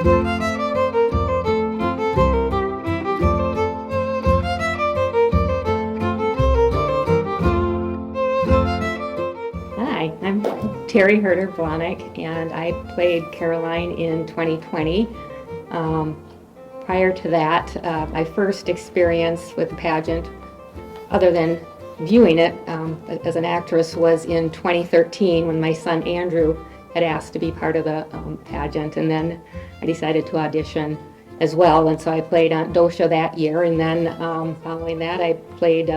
Hi, I'm Teri Herder-Blahnik, and I played Caroline in 2020. Prior to that, my first experience with the pageant, other than viewing it as an actress, was in 2013 when my son Andrew had asked to be part of the pageant, and then I decided to audition as well, and so I played Aunt Dosha that year, and then following that I played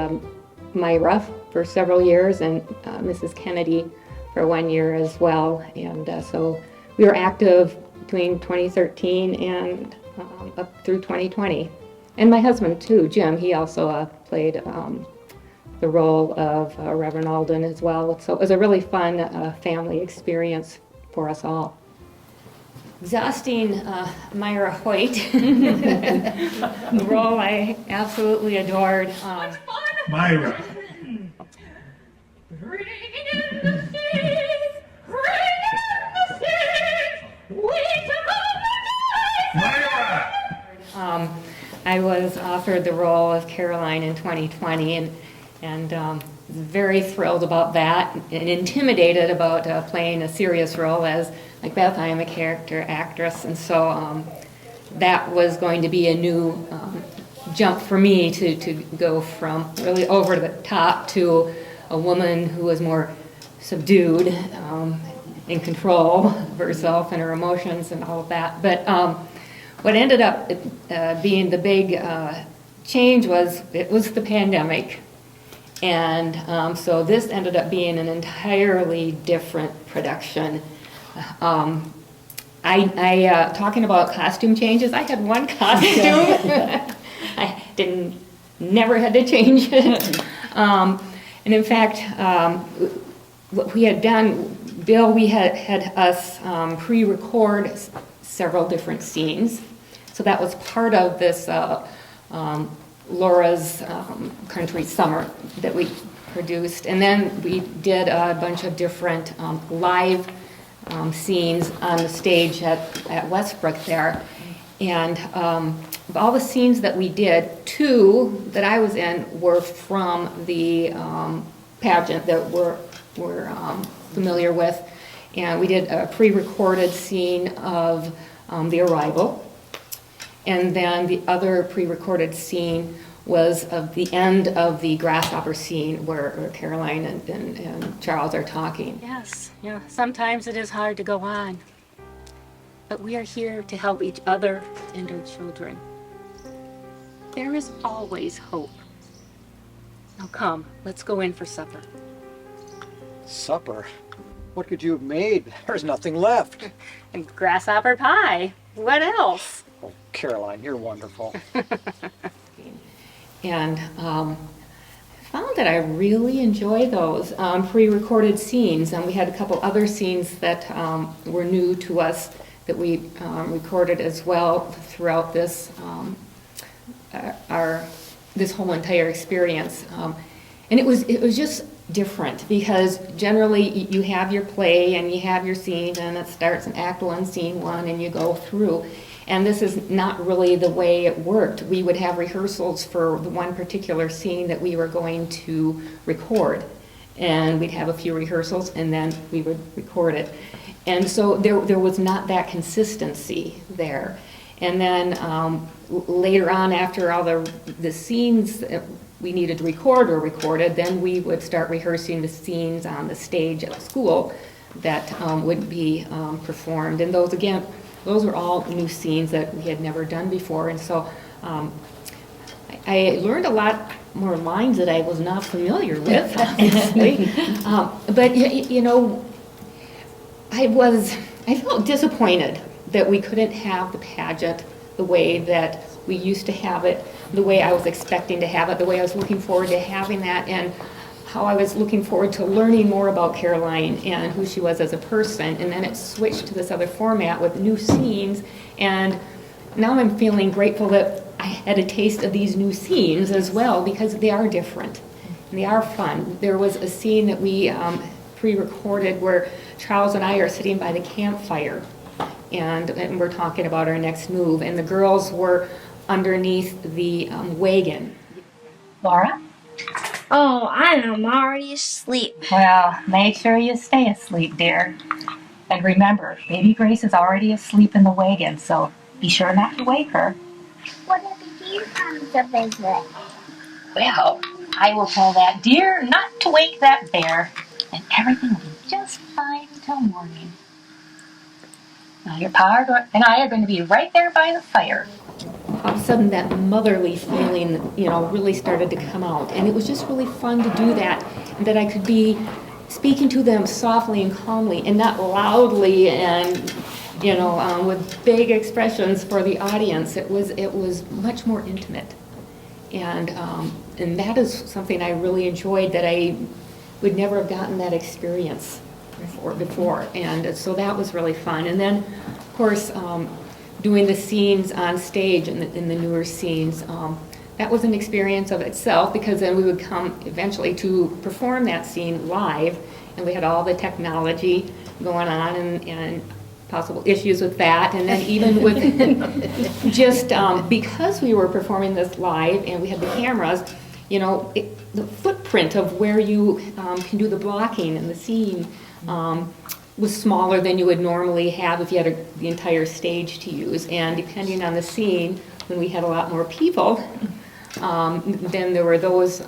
Myra for several years and Mrs. Kennedy for 1 year as well, and so we were active between 2013 and up through 2020. And my husband too, Jim, he also played the role of Reverend Alden as well. So it was a really fun family experience for us all. Exhausting Myra Hoyt, the role I absolutely adored. Myra. I was offered the role of Caroline in 2020, and very thrilled about that, and intimidated about playing a serious role. As Macbeth, I am a character actress, and so that was going to be a new jump for me to go from really over the top to a woman who was more subdued, in control of herself and her emotions and all of that. But what ended up being the big change was the pandemic. And so this ended up being an entirely different production. Talking about costume changes, I had one costume. I never had to change it. And in fact, what we had done, Bill, we had us pre-record several different scenes. So that was part of this Laura's Country Summer that we produced. And then we did a bunch of different live scenes on the stage at Westbrook there. And of all the scenes that we did, 2 that I was in were from the pageant that we're familiar with. And we did a pre-recorded scene of the arrival. And then the other pre-recorded scene was of the end of the grasshopper scene where Caroline and Charles are talking. Yes, sometimes it is hard to go on, but we are here to help each other and our children. There is always hope. Now come, let's go in for supper. Supper? What could you have made? There's nothing left. And grasshopper pie. What else? Oh, Caroline, you're wonderful. And I found that I really enjoy those pre-recorded scenes. And we had a couple other scenes that were new to us that we recorded as well throughout this this whole entire experience. And it was just different because generally you have your play and you have your scenes and it starts in Act 1, Scene 1, and you go through. And this is not really the way it worked. We would have rehearsals for the one particular scene that we were going to record. And we'd have a few rehearsals and then we would record it. And so there was not that consistency there. And then later on, after all the scenes we needed to record were recorded, then we would start rehearsing the scenes on the stage at the school that would be performed. And those were all new scenes that we had never done before. And so I learned a lot more lines that I was not familiar with, obviously. But I felt disappointed that we couldn't have the pageant the way that we used to have it, the way I was expecting to have it, the way I was looking forward to having that, and how I was looking forward to learning more about Caroline and who she was as a person. And then it switched to this other format with new scenes, and now I'm feeling grateful that I had a taste of these new scenes as well, because they are different and they are fun. There was a scene that we pre-recorded where Charles and I are sitting by the campfire, and we're talking about our next move. And the girls were underneath the wagon. Laura? Oh, I'm already asleep. Well, make sure you stay asleep, dear. And remember, baby Grace is already asleep in the wagon, so be sure not to wake her. What if he comes to visit? Well, I will tell that deer not to wake that bear, and everything will be just fine till morning. Now, your pa and I are going to be right there by the fire. All of a sudden, that motherly feeling, really started to come out. And it was just really fun to do that, and that I could be speaking to them softly and calmly, and not loudly and, with big expressions for the audience. It was much more intimate. And that is something I really enjoyed, that I would never have gotten that experience before. And so that was really fun. And then, of course, doing the scenes on stage in the newer scenes, that was an experience of itself, because then we would come eventually to perform that scene live, and we had all the technology going on and possible issues with that. And then even with just because we were performing this live and we had the cameras, the footprint of where you can do the blocking and the scene was smaller than you would normally have if you had the entire stage to use. And depending on the scene, when we had a lot more people, then there were those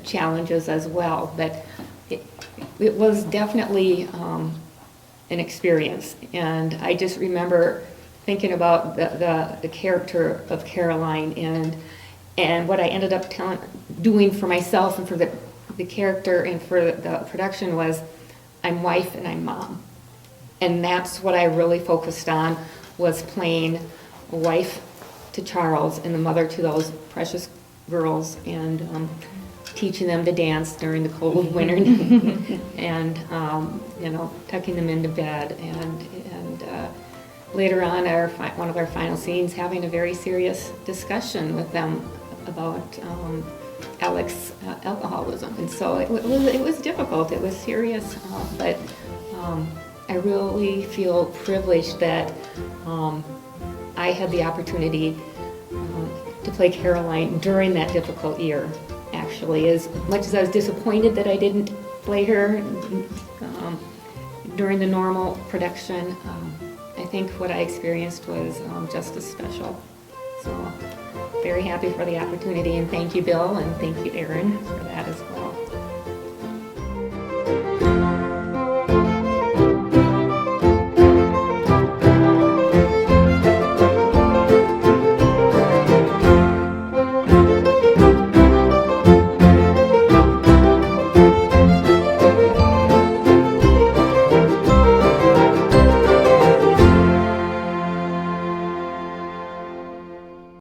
challenges as well. But it was definitely an experience. And I just remember thinking about the character of Caroline and what I ended up doing for myself and for the character and for the production was, I'm wife and I'm mom. And that's what I really focused on, was playing a wife to Charles and the mother to those precious girls, and teaching them to dance during the cold winter and tucking them into bed, and later on one of our final scenes, having a very serious discussion with them about Alex's alcoholism. And so it was difficult, it was serious, but I really feel privileged that I had the opportunity to play Caroline during that difficult year. Actually, as much as I was disappointed that I didn't play her during the normal production, I think what I experienced was just as special. So very happy for the opportunity, and thank you, Bill, and thank you, Aaron, for that as well.